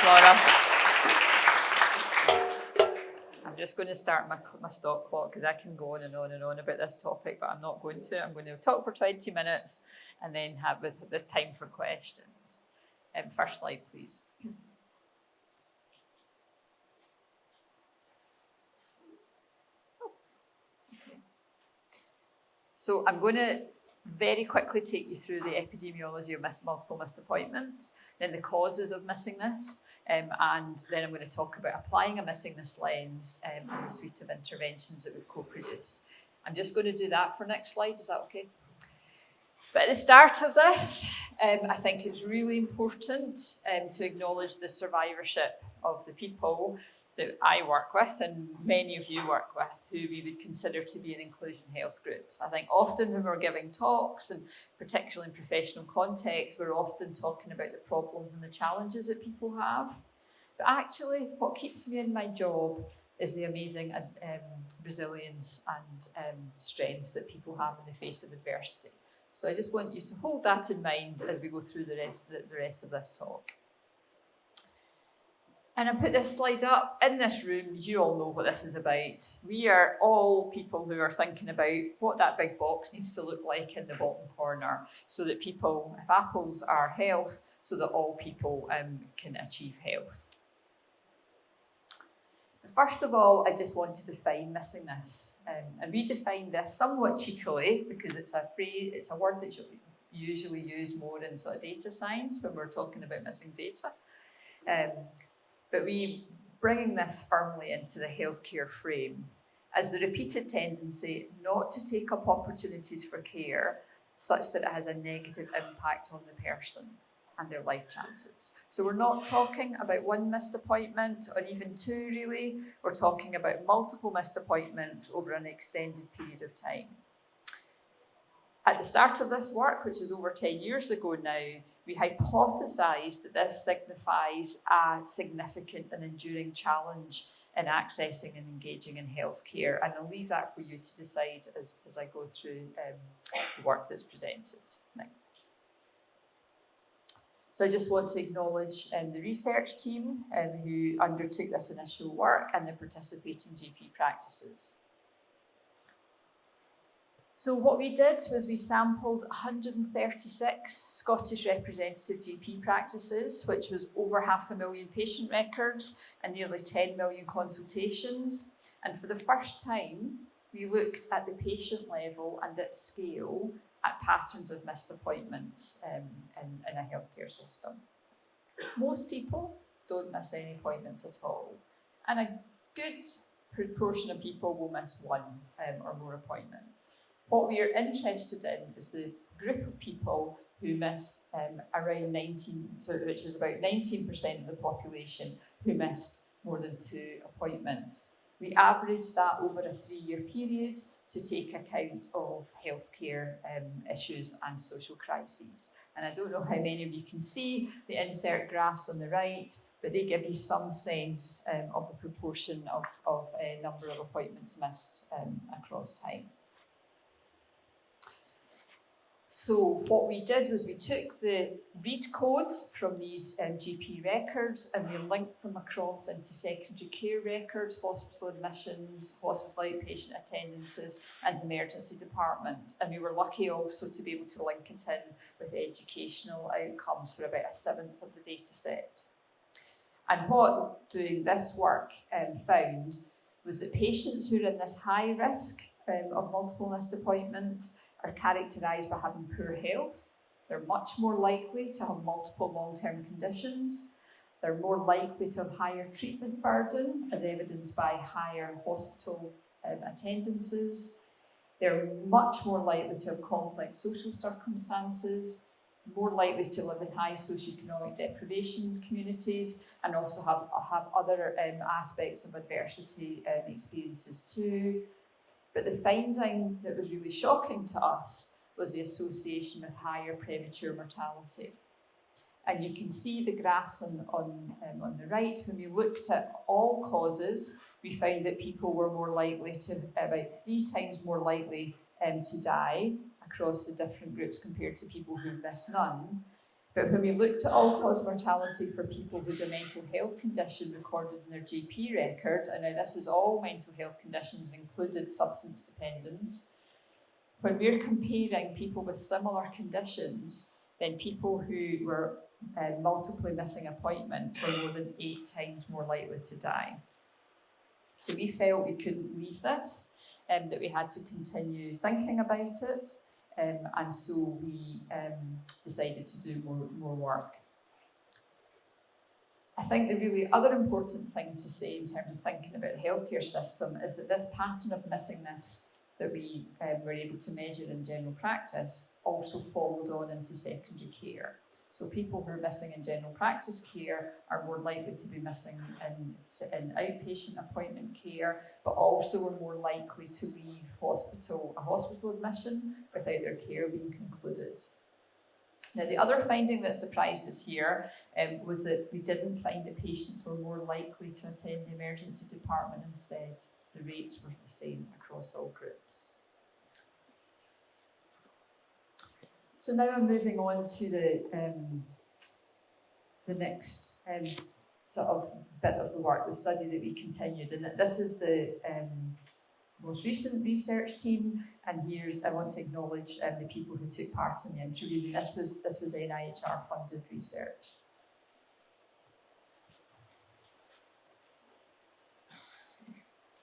Laura. I'm just going to start my stop clock because I can go on and on and on about this topic, but I'm not going to. I'm going to talk for 20 minutes and then have with time for questions. First slide, please. So I'm going to very quickly take you through the epidemiology of multiple missed appointments, then the causes of missingness, and then I'm going to talk about applying a missingness lens and the suite of interventions that we've co-produced. I'm just going to do that for next slide, is that okay? But at the start of this, I think it's really important to acknowledge the survivorship of the people that I work with and many of you work with who we would consider to be in inclusion health groups. I think often when we're giving talks, and particularly in professional context, we're often talking about the problems and the challenges that people have. But actually, what keeps me in my job is the amazing resilience and strength that people have in the face of adversity. So I just want you to hold that in mind as we go through the rest of this talk. And I put this slide up. In this room, you all know what this is about. We are all people who are thinking about what that big box needs to look like in the bottom corner so that people, if apples are health, so that all people can achieve health. First of all, I just want to define missingness. And we define this somewhat cheekily because it's a word that you usually use more in sort of data science when we're talking about missing data. But we bringing this firmly into the healthcare frame as the repeated tendency not to take up opportunities for care such that it has a negative impact on the person and their life chances. So we're not talking about one missed appointment or even two really, we're talking about multiple missed appointments over an extended period of time. At the start of this work, which is over 10 years ago now, we hypothesised that this signifies a significant and enduring challenge in accessing and engaging in healthcare. And I'll leave that for you to decide as I go through the work that's presented. Next. So I just want to acknowledge the research team who undertook this initial work and the participating GP practices. So what we did was we sampled 136 Scottish representative GP practices, which was over 500,000 patient records and nearly 10 million consultations. And for the first time, we looked at the patient level and at scale at patterns of missed appointments in a healthcare system. Most people don't miss any appointments at all. And a good proportion of people will miss one or more appointments. What we are interested in is the group of people who miss around 19, which is about 19% of the population who missed more than 2 appointments. We averaged that over a 3-year period to take account of healthcare issues and social crises. And I don't know how many of you can see the insert graphs on the right, but they give you some sense of the proportion of number of appointments missed across time. So what we did was we took the read codes from these GP records and we linked them across into secondary care records, hospital admissions, hospital outpatient attendances and emergency department. And we were lucky also to be able to link it in with educational outcomes for about 1/7 of the data set. And what doing this work found was that patients who are in this high risk of multiple missed appointments are characterised by having poor health. They're much more likely to have multiple long-term conditions. They're more likely to have higher treatment burden, as evidenced by higher hospital attendances. They're much more likely to have complex social circumstances, more likely to live in high socioeconomic deprivation communities, and also have other aspects of adversity experiences too. But the finding that was really shocking to us was the association with higher premature mortality. And you can see the graphs on the right. When we looked at all causes, we found that people were more likely to, about 3 times more likely to die across the different groups compared to people who missed none. But when we looked at all-cause mortality for people with a mental health condition recorded in their GP record, and now this is all mental health conditions included substance dependence, when we're comparing people with similar conditions, then people who were multiply missing appointments were more than 8 times more likely to die. So we felt we couldn't leave this, that we had to continue thinking about it, and so we decided to do more work. I think the really other important thing to say in terms of thinking about the healthcare system is that this pattern of missingness that we were able to measure in general practice also followed on into secondary care. So people who are missing in general practice care are more likely to be missing in outpatient appointment care, but also are more likely to leave a hospital admission without their care being concluded. Now, the other finding that surprised us here was that we didn't find that patients were more likely to attend the emergency department instead. The rates were the same across all groups. So now I'm moving on to the next sort of bit of the work, the study that we continued. And this is the most recent research team, and I want to acknowledge the people who took part in the interviews. And this was NIHR funded research.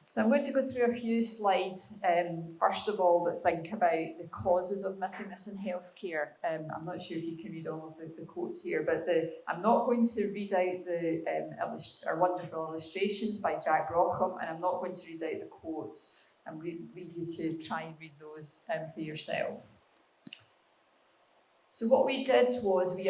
So I'm going to go through a few slides, first of all, that think about the causes of missingness in healthcare. I'm not sure if you can read all of the quotes here, but I'm not going to read out our wonderful illustrations by Jack Brockham, and I'm not going to read out the quotes. I'm going to leave you to try and read those for yourself. So what we did was we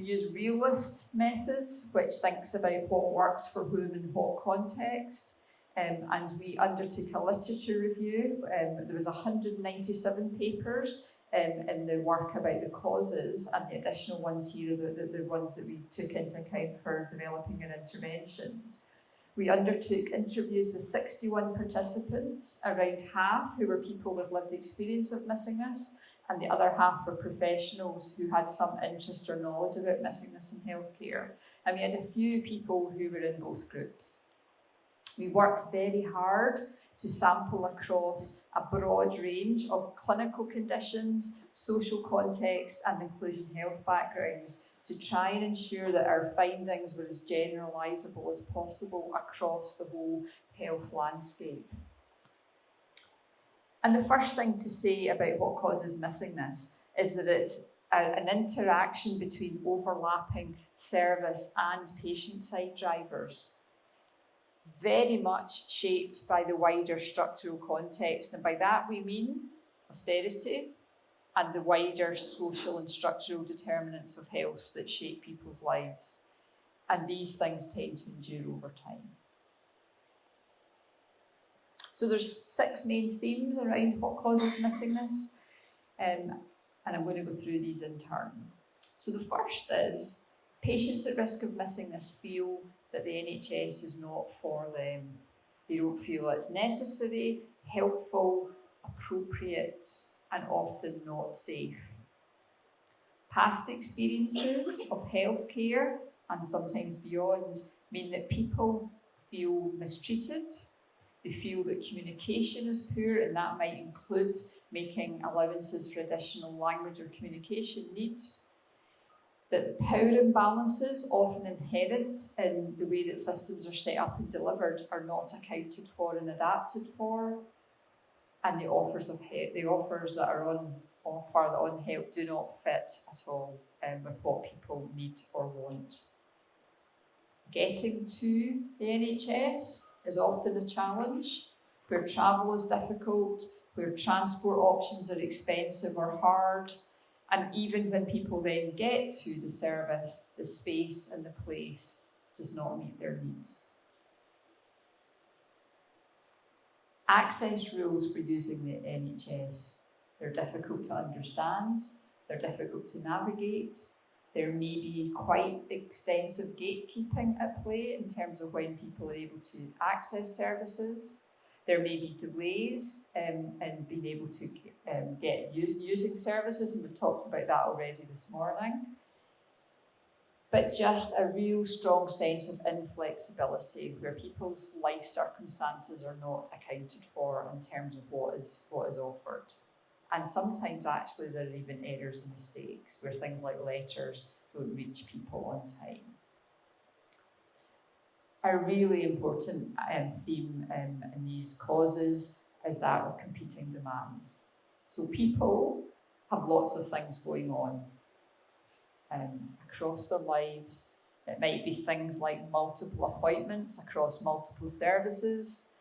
used realist methods, which thinks about what works for whom in what context. And we undertook a literature review. There was 197 papers in the work about the causes, and the additional ones here are the ones that we took into account for developing our interventions. We undertook interviews with 61 participants, around half who were people with lived experience of missingness, and the other half were professionals who had some interest or knowledge about missingness in healthcare. And we had a few people who were in both groups. We worked very hard to sample across a broad range of clinical conditions, social context, and inclusion health backgrounds to try and ensure that our findings were as generalisable as possible across the whole health landscape. And the first thing to say about what causes missingness is that it's an interaction between overlapping service and patient-side drivers, very much shaped by the wider structural context. And by that we mean austerity and the wider social and structural determinants of health that shape people's lives. And these things tend to endure over time. So there's 6 main themes around what causes missingness, and I'm going to go through these in turn. So the first is patients at risk of missingness feel that the NHS is not for them. They don't feel it's necessary, helpful, appropriate, and often not safe. Past experiences of healthcare, and sometimes beyond, mean that people feel mistreated. They feel that communication is poor, and that might include making allowances for additional language or communication needs. That power imbalances, often inherent in the way that systems are set up and delivered, are not accounted for and adapted for. And the offers that are on offer on help do not fit at all with what people need or want. Getting to the NHS is often a challenge, where travel is difficult, where transport options are expensive or hard, and even when people then get to the service, the space and the place does not meet their needs. Access rules for using the NHS. They're difficult to understand, they're difficult to navigate, there may be quite extensive gatekeeping at play in terms of when people are able to access services. There may be delays in being able to get using services, and we've talked about that already this morning. but just a real strong sense of inflexibility where people's life circumstances are not accounted for in terms of what is offered. And sometimes actually there are even errors and mistakes where things like letters don't reach people on time. A really important theme in these causes is that of competing demands. So people have lots of things going on across their lives. It might be things like multiple appointments across multiple services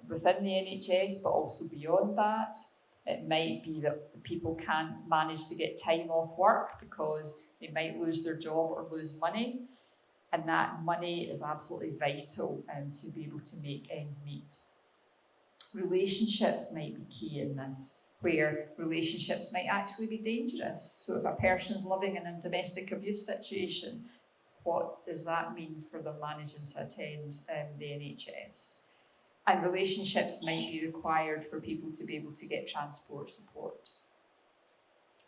within the NHS, but also beyond that. It might be that people can't manage to get time off work because they might lose their job or lose money. And that money is absolutely vital to be able to make ends meet. Relationships might be key in this, where relationships might actually be dangerous. So if a person's living in a domestic abuse situation, what does that mean for them managing to attend the NHS? And relationships might be required for people to be able to get transport support.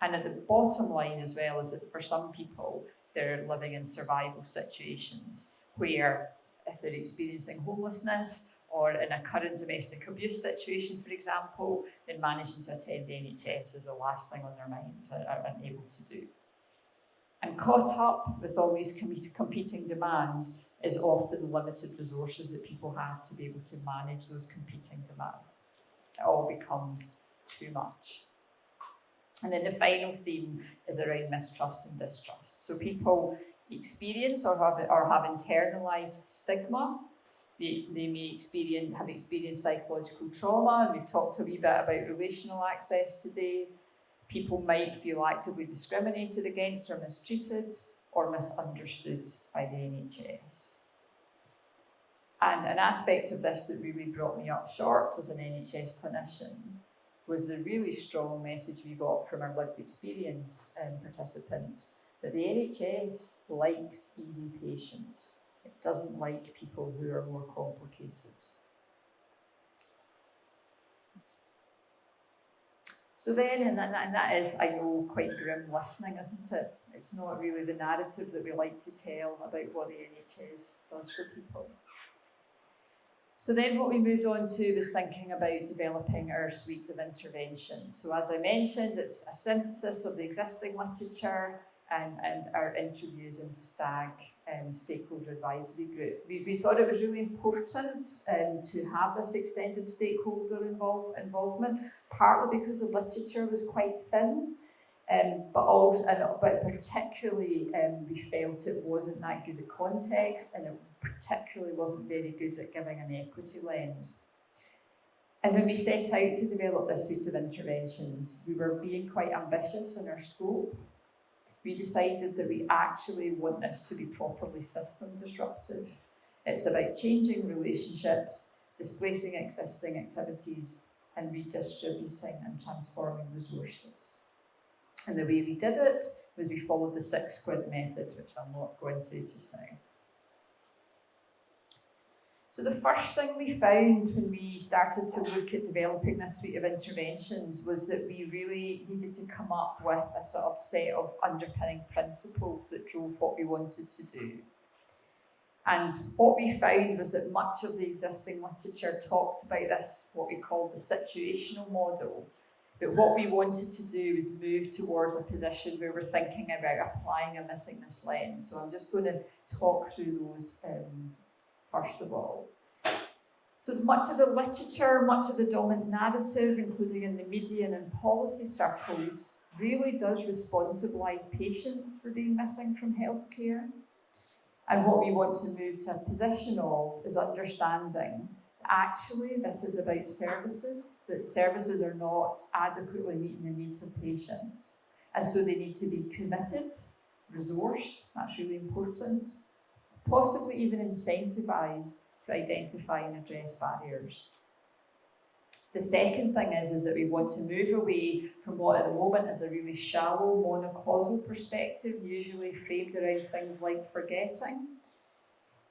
And at the bottom line as well is that for some people, they're living in survival situations where if they're experiencing homelessness or in a current domestic abuse situation, for example, then managing to attend the NHS is the last thing on their mind and able to do. And caught up with all these competing demands is often the limited resources that people have to be able to manage those competing demands. It all becomes too much. And then the final theme is around mistrust and distrust. So people experience or have internalised stigma. They may have experienced psychological trauma, and we've talked a wee bit about relational access today. People might feel actively discriminated against or mistreated or misunderstood by the NHS. And an aspect of this that really brought me up short as an NHS clinician was the really strong message we got from our lived experience participants that the NHS likes easy patients. It doesn't like people who are more complicated. So then, and that is, I know, quite grim listening, isn't it? It's not really the narrative that we like to tell about what the NHS does for people. So then what we moved on to was thinking about developing our suite of interventions. So as I mentioned, it's a synthesis of the existing literature and our interviews in STAG, Stakeholder Advisory Group. We thought it was really important to have this extended stakeholder involvement, partly because the literature was quite thin, but particularly we felt it wasn't that good at context, and it particularly wasn't very good at giving an equity lens. And when we set out to develop this suite of interventions, we were being quite ambitious in our scope. We decided that we actually want this to be properly system disruptive. It's about changing relationships, displacing existing activities, and redistributing and transforming resources. And the way we did it was we followed the 6 squid method, which I'm not going to just now. So the first thing we found when we started to look at developing this suite of interventions was that we really needed to come up with a sort of set of underpinning principles that drove what we wanted to do. And what we found was that much of the existing literature talked about this, what we call the situational model. But what we wanted to do is move towards a position where we're thinking about applying a missingness lens. So I'm just going to talk through those first of all. So much of the literature, much of the dominant narrative, including in the media and in policy circles, really does responsibilise patients for being missing from healthcare. And what we want to move to a position of is understanding that actually this is about services, that services are not adequately meeting the needs of patients. And so they need to be committed, resourced, that's really important, possibly even incentivised to identify and address barriers. The second thing is that we want to move away from what at the moment is a really shallow monocausal perspective, usually framed around things like forgetting,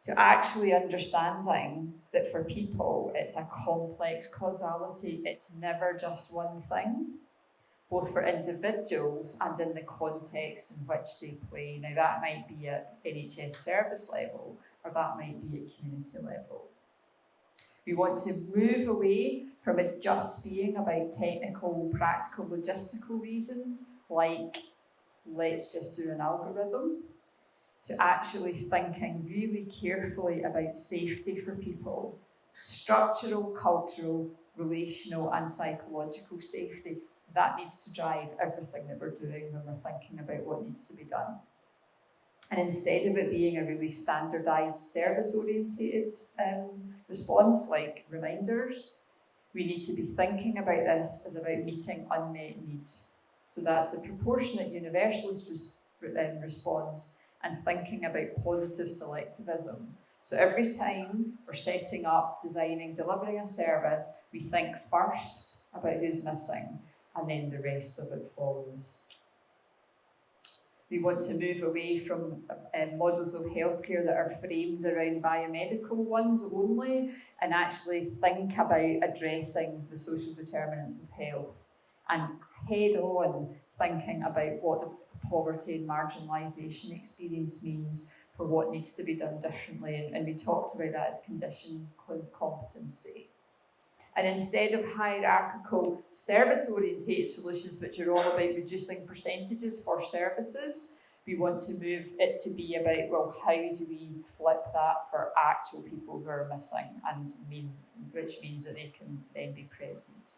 to actually understanding that for people it's a complex causality, it's never just one thing. both for individuals and in the context in which they play. Now that might be at NHS service level, or that might be at community level. We want to move away from it just being about technical, practical, logistical reasons, like let's just do an algorithm, to actually thinking really carefully about safety for people, structural, cultural, relational and psychological safety. That needs to drive everything that we're doing when we're thinking about what needs to be done. And instead of it being a really standardised service-orientated response, like reminders, we need to be thinking about this as about meeting unmet needs. So that's the proportionate universalist response and thinking about positive selectivism. So every time we're setting up, designing, delivering a service, we think first about who's missing and then the rest of it follows. We want to move away from models of healthcare that are framed around biomedical ones only and actually think about addressing the social determinants of health and head on thinking about what the poverty and marginalisation experience means for what needs to be done differently. And we talked about that as condition competency. And instead of hierarchical service-orientated solutions, which are all about reducing percentages for services, we want to move it to be about, well, how do we flip that for actual people who are missing, and which means that they can then be present.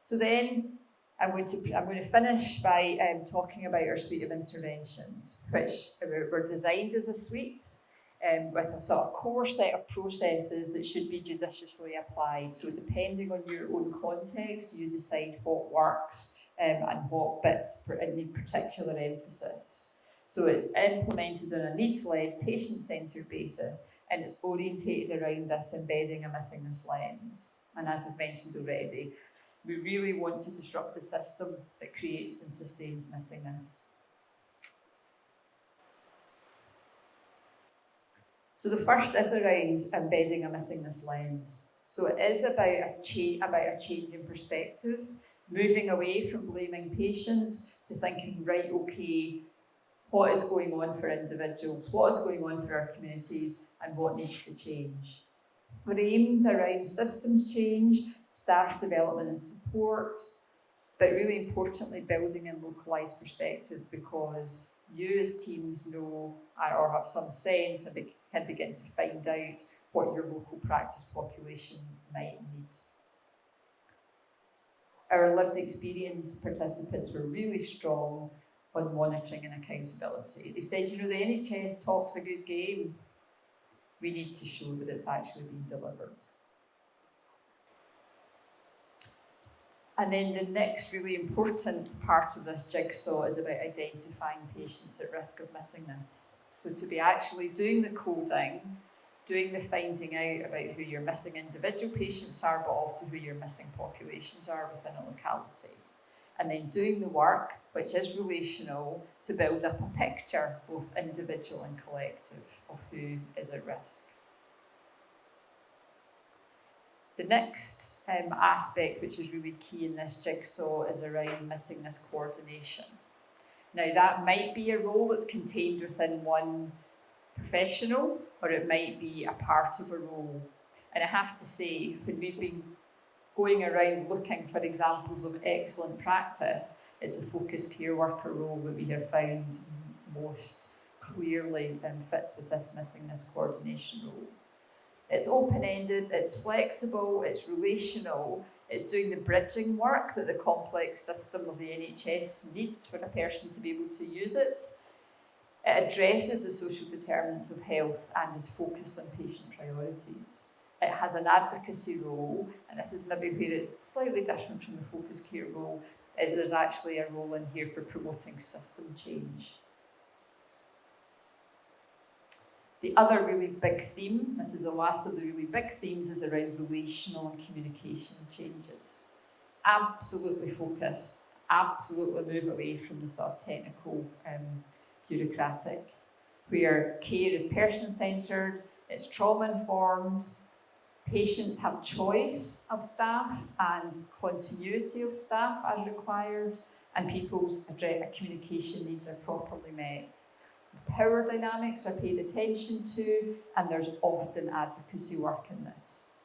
So then I'm going to finish by talking about our suite of interventions, which were designed as a suite, with a sort of core set of processes that should be judiciously applied. So depending on your own context, you decide what works and what bits need particular emphasis. So it's implemented on a needs-led, patient-centred basis, and it's orientated around this embedding a missingness lens. And as I've mentioned already, we really want to disrupt the system that creates and sustains missingness. So the first is around embedding a missingness lens. So it is about a change in perspective, moving away from blaming patients to thinking, right, okay, what is going on for individuals, what is going on for our communities, and what needs to change. We're aimed around systems change, staff development and support, but really importantly, building in localised perspectives, because you as teams know or have some sense and can begin to find out what your local practice population might need. Our lived experience participants were really strong on monitoring and accountability. They said, the NHS talks a good game. We need to show that it's actually being delivered. And then the next really important part of this jigsaw is about identifying patients at risk of missingness. So to be actually doing the coding, doing the finding out about who your missing individual patients are, but also who your missing populations are within a locality. And then doing the work, which is relational, to build up a picture, both individual and collective, of who is at risk. The next aspect, which is really key in this jigsaw, is around missingness coordination. Now, that might be a role that's contained within one professional, or it might be a part of a role. And I have to say, when we've been going around looking for examples of excellent practice, it's a focused care worker role that we have found most clearly fits with this missingness coordination role. It's open-ended, it's flexible, it's relational, it's doing the bridging work that the complex system of the NHS needs for a person to be able to use it. It addresses the social determinants of health and is focused on patient priorities. It has an advocacy role, and this is maybe where it's slightly different from the focused care role. There's actually a role in here for promoting system change. The other really big theme, this is the last of the really big themes, is around relational and communication changes. Absolutely focused, absolutely move away from the sort of technical, bureaucratic, where care is person-centred, it's trauma-informed, Patients have choice of staff and continuity of staff as required, and people's communication needs are properly met. Power dynamics are paid attention to, and there's often advocacy work in this.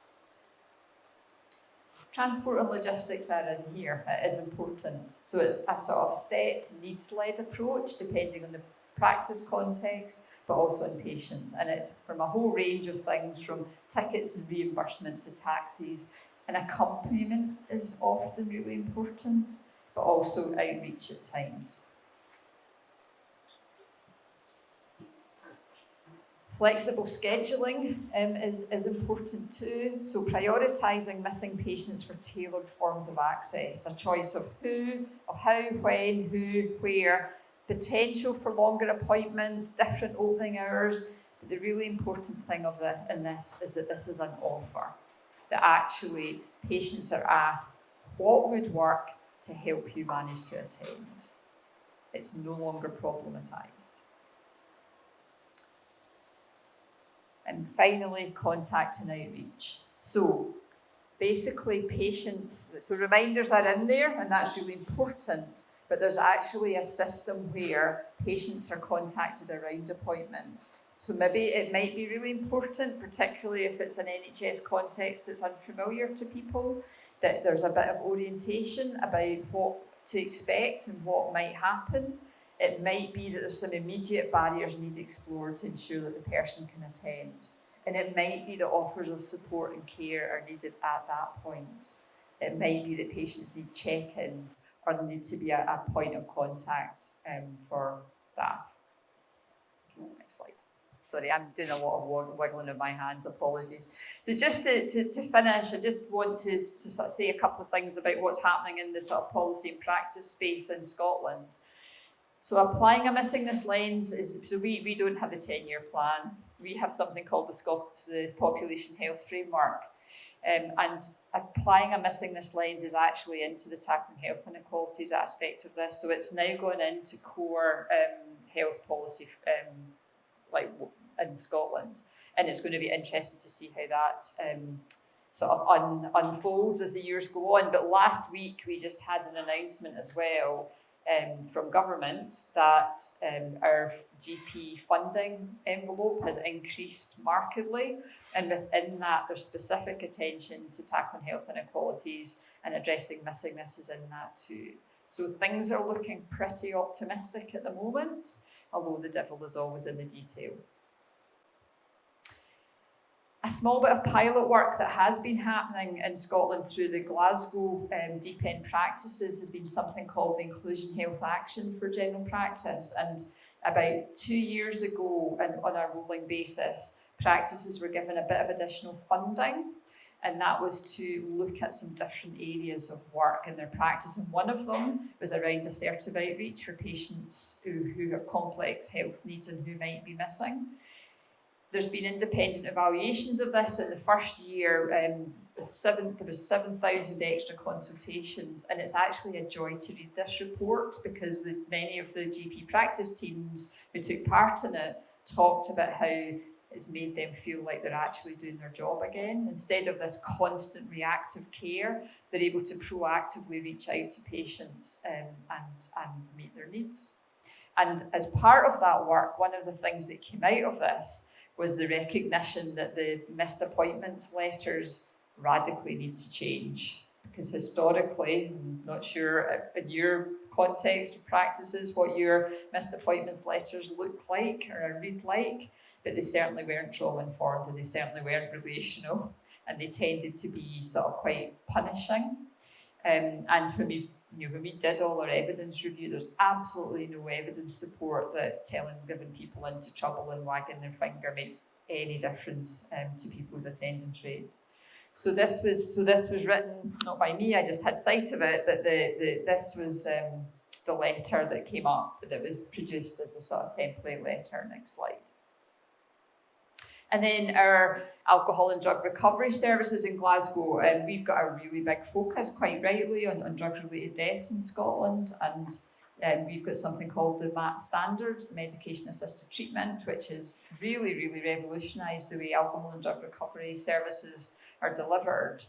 Transport and logistics are in here. It is important. So it's a sort of stepped, needs-led approach, depending on the practice context, but also in patients. And it's from a whole range of things, from tickets and reimbursement to taxis. And accompaniment is often really important, but also outreach at times. Flexible scheduling is important too. So prioritising missing patients for tailored forms of access, a choice of who, of how, when, who, where, potential for longer appointments, different opening hours. But the really important thing in this is that this is an offer, that actually patients are asked what would work to help you manage to attend. It's no longer problematised. And finally, contact and outreach. So basically patients, so reminders are in there, and that's really important, but there's actually a system where patients are contacted around appointments. So maybe it might be really important, particularly if it's an NHS context that's unfamiliar to people, that there's a bit of orientation about what to expect and what might happen. It might be that there's some immediate barriers need explored to ensure that the person can attend. And it might be that offers of support and care are needed at that point. It might be that patients need check-ins or there need to be a point of contact for staff. Next slide. Sorry, I'm doing a lot of wiggling of my hands, apologies. So just to finish, I just want to sort of say a couple of things about what's happening in the sort of policy and practice space in Scotland. So applying a Missingness lens is, so we don't have a 10-year plan. We have something called the Population Health Framework. And applying a Missingness lens is actually into the tackling health inequalities aspect of this. So it's now gone into core health policy like in Scotland. And it's going to be interesting to see how that sort of unfolds as the years go on. But last week we just had an announcement as well from government that our GP funding envelope has increased markedly, and within that there's specific attention to tackling health inequalities and addressing missingness is in that too. So things are looking pretty optimistic at the moment, although the devil is always in the detail. A small bit of pilot work that has been happening in Scotland through the Glasgow deep end practices has been something called the Inclusion Health Action for General Practice. And about 2 years ago, and on a rolling basis, practices were given a bit of additional funding, and that was to look at some different areas of work in their practice. And one of them was around assertive outreach for patients who have complex health needs and who might be missing. There's been independent evaluations of this. In the first year, there was 7,000 extra consultations, and it's actually a joy to read this report because many of the GP practice teams who took part in it talked about how it's made them feel like they're actually doing their job again. Instead of this constant reactive care, they're able to proactively reach out to patients and meet their needs. And as part of that work, one of the things that came out of this was the recognition that the missed appointments letters radically need to change. Because historically, I'm not sure in your context or practices what your missed appointments letters look like or read like, but they certainly weren't trauma-informed and they certainly weren't relational, and they tended to be sort of quite punishing. And when we did all our evidence review, there's absolutely no evidence support that giving people into trouble and wagging their finger makes any difference to people's attendance rates. So this was written not by me. I just had sight of it. But this was the letter that came up that was produced as a sort of template letter. Next slide. And then our alcohol and drug recovery services in Glasgow, we've got a really big focus, quite rightly, on drug-related deaths in Scotland, and we've got something called the MAT standards, the medication-assisted treatment, which has really, really revolutionised the way alcohol and drug recovery services are delivered.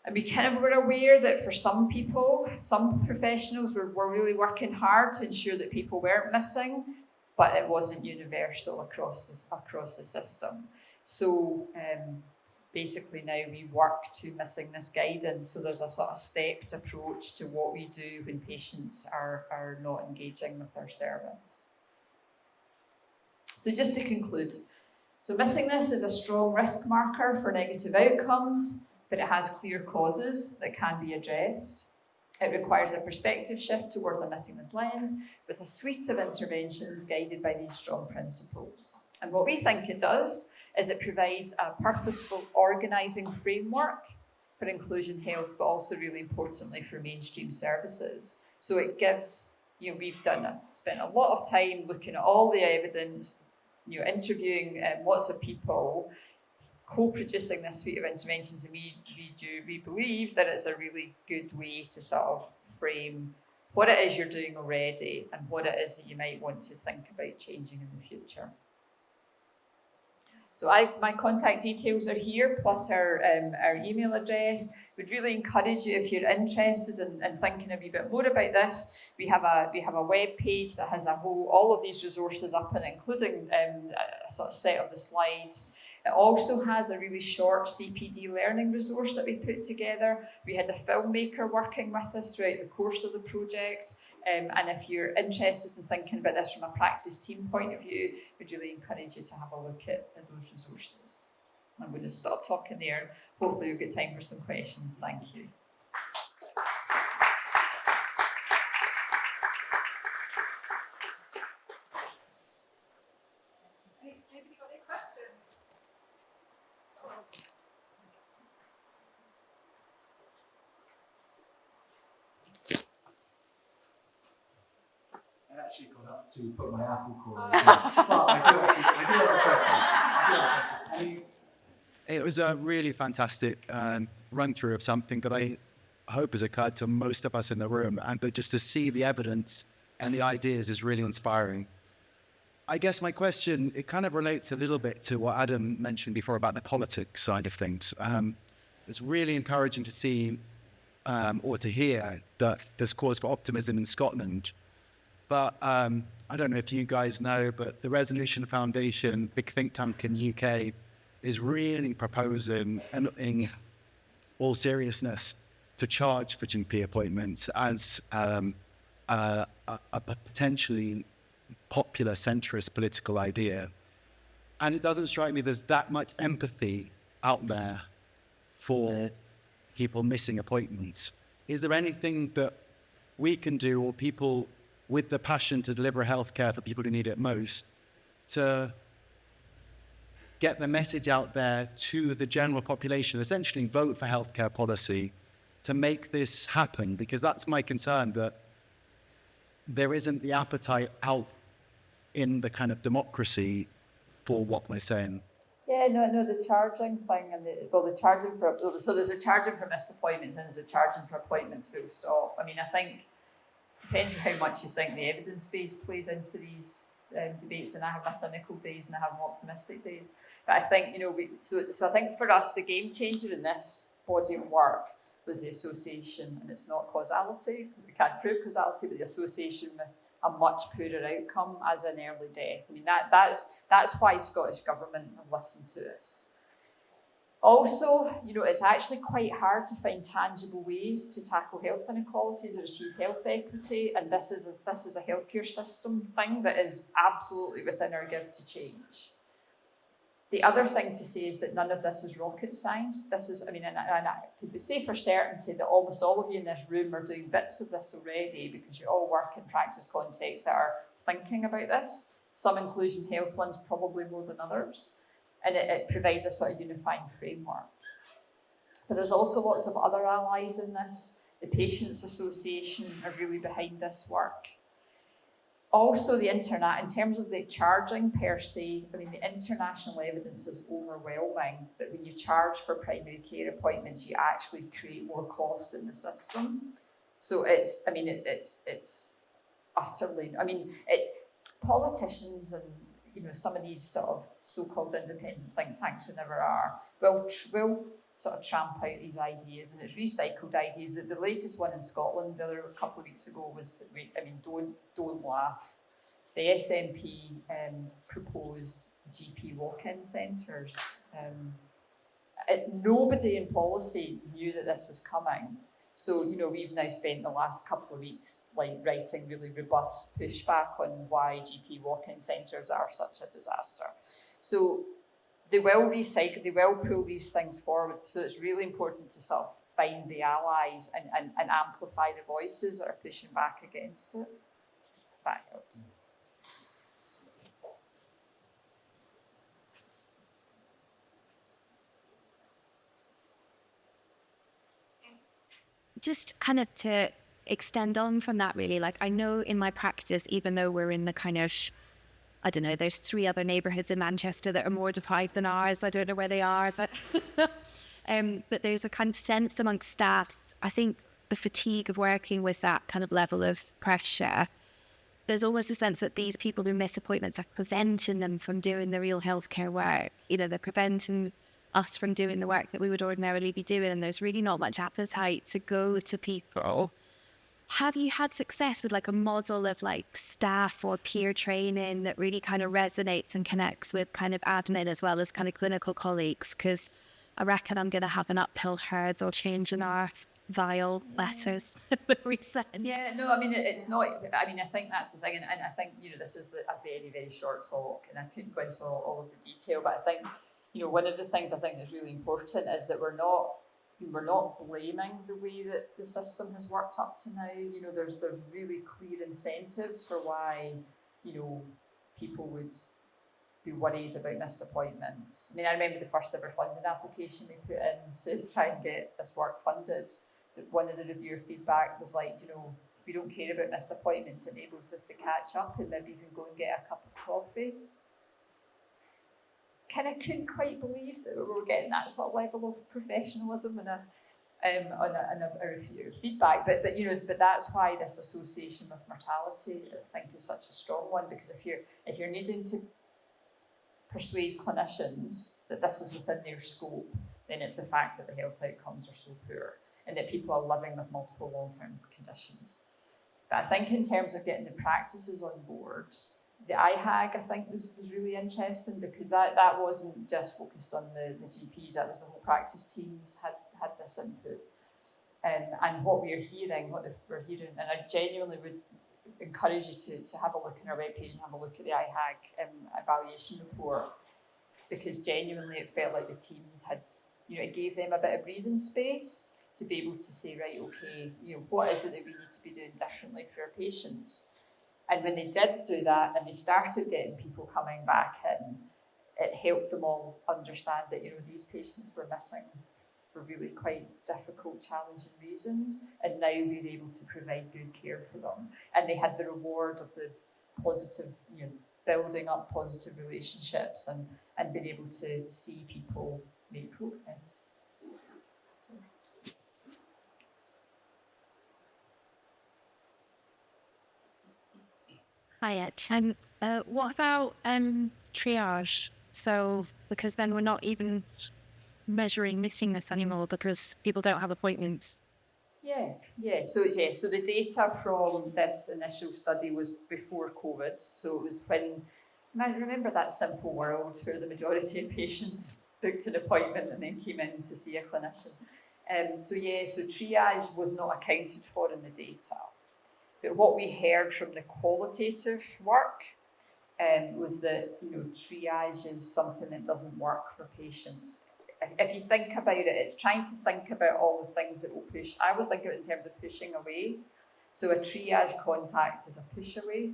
And we kind of were aware that for some people, some professionals were really working hard to ensure that people weren't missing, but it wasn't universal across the system. So basically now we work to Missingness guidance. So there's a sort of stepped approach to what we do when patients are not engaging with our service. So just to conclude, so Missingness is a strong risk marker for negative outcomes, but it has clear causes that can be addressed. It requires a perspective shift towards a Missingness lens with a suite of interventions guided by these strong principles. And what we think it does is it provides a purposeful organising framework for inclusion health, but also really importantly for mainstream services. So it gives, we've spent a lot of time looking at all the evidence, interviewing lots of people, co-producing this suite of interventions, and we believe that it's a really good way to sort of frame what it is you're doing already and what it is that you might want to think about changing in the future. So my contact details are here, plus our email address. We'd really encourage you, if you're interested in thinking a wee bit more about this, we have a web page that has all of these resources up in it, including a sort of set of the slides. It also has a really short CPD learning resource that we put together. We had a filmmaker working with us throughout the course of the project. And if you're interested in thinking about this from a practice team point of view, we'd really encourage you to have a look at those resources. I'm going to stop talking there. Hopefully we'll get time for some questions. Thank you. Anybody got any questions? I actually got up to put my Apple call on. Well, I do have a question. It was a really fantastic run through of something that I hope has occurred to most of us in the room, and just to see the evidence and the ideas is really inspiring. I guess my question, it kind of relates a little bit to what Adam mentioned before about the politics side of things. It's really encouraging to see or to hear that there's cause for optimism in Scotland. But I don't know if you guys know, but the Resolution Foundation, big think tank in the UK, is really proposing, and in all seriousness, to charge for GP appointments as a potentially popular centrist political idea. And it doesn't strike me there's that much empathy out there for people missing appointments. Is there anything that we can do, or people with the passion to deliver healthcare for people who need it most, to get the message out there to the general population, essentially vote for healthcare policy to make this happen? Because that's my concern, that there isn't the appetite out in the kind of democracy for what we're saying. Yeah, no, the charging thing, and the charging so there's a charging for missed appointments and there's a charging for appointments full stop. I mean, I think it depends on how much you think the evidence base plays into these debates, and I have my cynical days and I have my optimistic days. But I think, so I think for us, the game changer in this body of work was the association, and it's not causality, because we can't prove causality, but the association with a much poorer outcome as an early death. I mean, that's why Scottish Government have listened to us. Also, it's actually quite hard to find tangible ways to tackle health inequalities or achieve health equity, and this is a healthcare system thing that is absolutely within our gift to change. The other thing to say is that none of this is rocket science. This is, and I could say for certainty that almost all of you in this room are doing bits of this already, because you all work in practice contexts that are thinking about this. Some inclusion health ones probably more than others. And it provides a sort of unifying framework. But there's also lots of other allies in this. The Patients Association are really behind this work. Also, in terms of the charging per se, the international evidence is overwhelming that when you charge for primary care appointments, you actually create more cost in the system. So it's utterly, politicians and some of these sort of so-called independent think tanks, who never are, will sort of tramp out these ideas, and it's recycled ideas. That the latest one in Scotland the other couple of weeks ago was that don't laugh. The SNP proposed GP walk-in centres. Nobody in policy knew that this was coming. So, we've now spent the last couple of weeks writing really robust pushback on why GP walk-in centres are such a disaster. So they will recycle, they will pull these things forward. So it's really important to sort of find the allies and amplify the voices that are pushing back against it, if that helps. Just kind of to extend on from that, really, like I know in my practice, even though we're in the kind of, I don't know, there's 3 other neighbourhoods in Manchester that are more deprived than ours. I don't know where they are, but there's a kind of sense amongst staff, I think the fatigue of working with that kind of level of pressure, there's almost a sense that these people who miss appointments are preventing them from doing the real healthcare work. They're preventing us from doing the work that we would ordinarily be doing, and there's really not much appetite to go to people. Have you had success with like a model of like staff or peer training that really kind of resonates and connects with kind of admin as well as kind of clinical colleagues? Because I reckon I'm going to have an uphill hurdle changing our vile letters that we send. Yeah, no, I mean, it's not, I mean, I think that's the thing, and I think, this is a very, very short talk, and I couldn't go into all of the detail, but I think, one of the things I think is really important is that we're not blaming the way that the system has worked up to now. There's really clear incentives for why, people would be worried about missed appointments. I mean, I remember the first ever funding application we put in to try and get this work funded. One of the reviewer feedback was like, we don't care about missed appointments, it enables us to catch up and maybe even go and get a cup of coffee. Kind of couldn't quite believe that we were getting that sort of level of professionalism and a reviewer feedback. But that's why this association with mortality, I think, is such a strong one, because if you're needing to persuade clinicians that this is within their scope, then it's the fact that the health outcomes are so poor and that people are living with multiple long-term conditions. But I think in terms of getting the practices on board, the IHAG, I think, was really interesting, because that wasn't just focused on the GPs, that was the whole practice teams had this input. And what we're hearing, and I genuinely would encourage you to have a look on our webpage and have a look at the IHAG evaluation report, because genuinely it felt like the teams had, it gave them a bit of breathing space to be able to say, right, okay, what is it that we need to be doing differently for our patients? And when they did do that and they started getting people coming back in, it helped them all understand that, these patients were missing for really quite difficult, challenging reasons, and now we're able to provide good care for them. And they had the reward of the positive, building up positive relationships and being able to see people make progress. Hi, Ed. What about triage? So, because then we're not even measuring missingness anymore because people don't have appointments. Yeah. So the data from this initial study was before COVID. So it was when, remember that simple world where the majority of patients booked an appointment and then came in to see a clinician. So triage was not accounted for in the data. But what we heard from the qualitative work was that triage is something that doesn't work for patients. If you think about it, it's trying to think about all the things that will push. I always think of it in terms of pushing away. So a triage contact is a push away.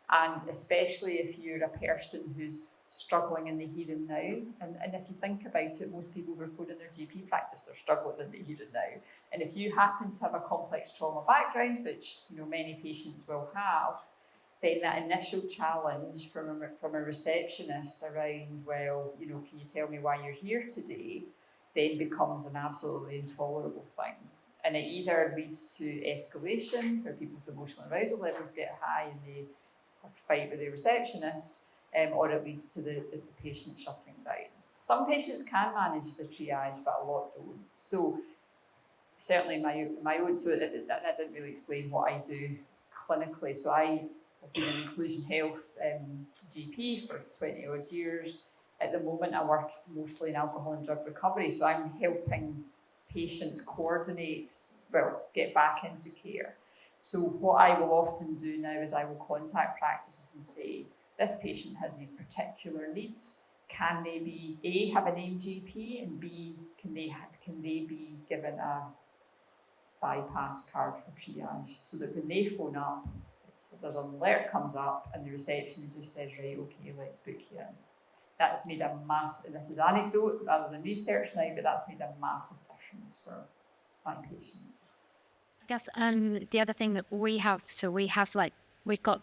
And especially if you're a person who's struggling in the here and now. And if you think about it, most people who are phoning their GP practice, they're struggling in the here and now. And if you happen to have a complex trauma background, which many patients will have, then that initial challenge from a receptionist around, well, can you tell me why you're here today, then becomes an absolutely intolerable thing. And it either leads to escalation, where people's emotional arousal levels get high and they fight with the receptionist, or it leads to the patient shutting down. Some patients can manage the triage, but a lot don't. So certainly my own, so that I didn't really explain what I do clinically. So I have been an inclusion health GP for 20 odd years. At the moment, I work mostly in alcohol and drug recovery, so I'm helping patients coordinate, well, get back into care. So what I will often do now is I will contact practices and say, this patient has these particular needs. Can they be A, have a named GP, and B, can they be given a bypass card for triage, so that when they phone up, there's an alert comes up and the reception just says, right, okay, let's book you in. That's made a massive, and this is anecdote rather than research now, but that's made a massive difference for my patients. I guess the other thing that we have, we've got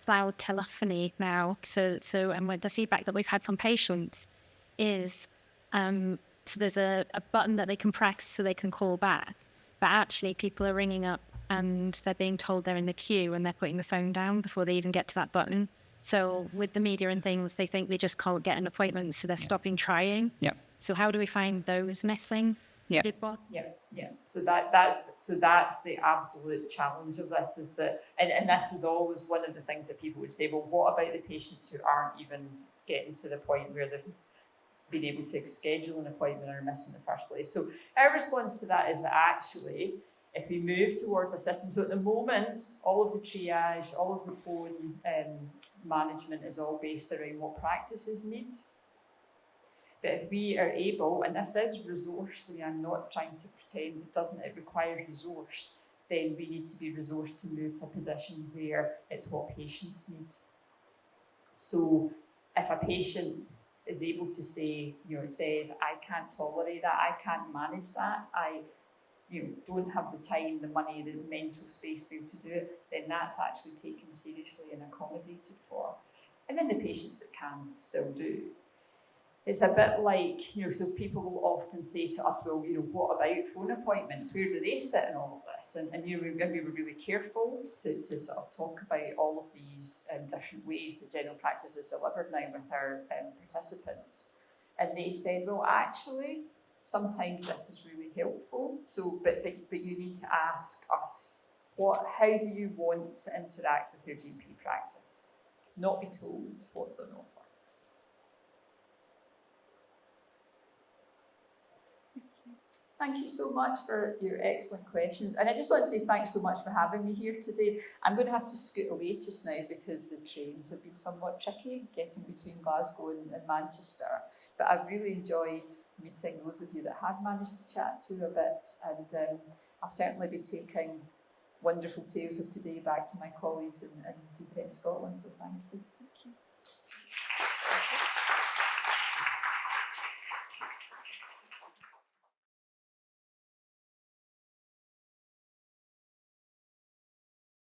cloud telephony now. So and with the feedback that we've had from patients is, so there's a button that they can press so they can call back, but actually people are ringing up and they're being told they're in the queue and they're putting the phone down before they even get to that button. So with the media and things, they think they just can't get an appointment, so they're stopping trying. Yeah. So how do we find those missing? Yeah. Yeah. So that's the absolute challenge of this, is that, and this was always one of the things that people would say, well, what about the patients who aren't even getting to the point where they've been able to schedule an appointment or missing in the first place? So our response to that is that actually, if we move towards a system, so at the moment, all of the triage, all of the phone management is all based around what practices need. But if we are able, and this is resource, I'm not trying to pretend it requires resource, then we need to be resourced to move to a position where it's what patients need. So if a patient is able to say, says, I can't tolerate that, I can't manage that, I don't have the time, the money, the mental space to do it, then that's actually taken seriously and accommodated for. And then the patients that can still do. It's a bit like, so people will often say to us, well, what about phone appointments? Where do they sit in all of this? And we were really careful to sort of talk about all of these different ways that general practice is delivered now with our participants. And they said, well, actually, sometimes this is really helpful. So, but you need to ask us, how do you want to interact with your GP practice? Not be told what's on offer. Thank you so much for your excellent questions. And I just want to say thanks so much for having me here today. I'm going to have to scoot away just now because the trains have been somewhat tricky getting between Glasgow and Manchester. But I've really enjoyed meeting those of you that have managed to chat to a bit. And I'll certainly be taking wonderful tales of today back to my colleagues in Deep in Scotland. So thank you.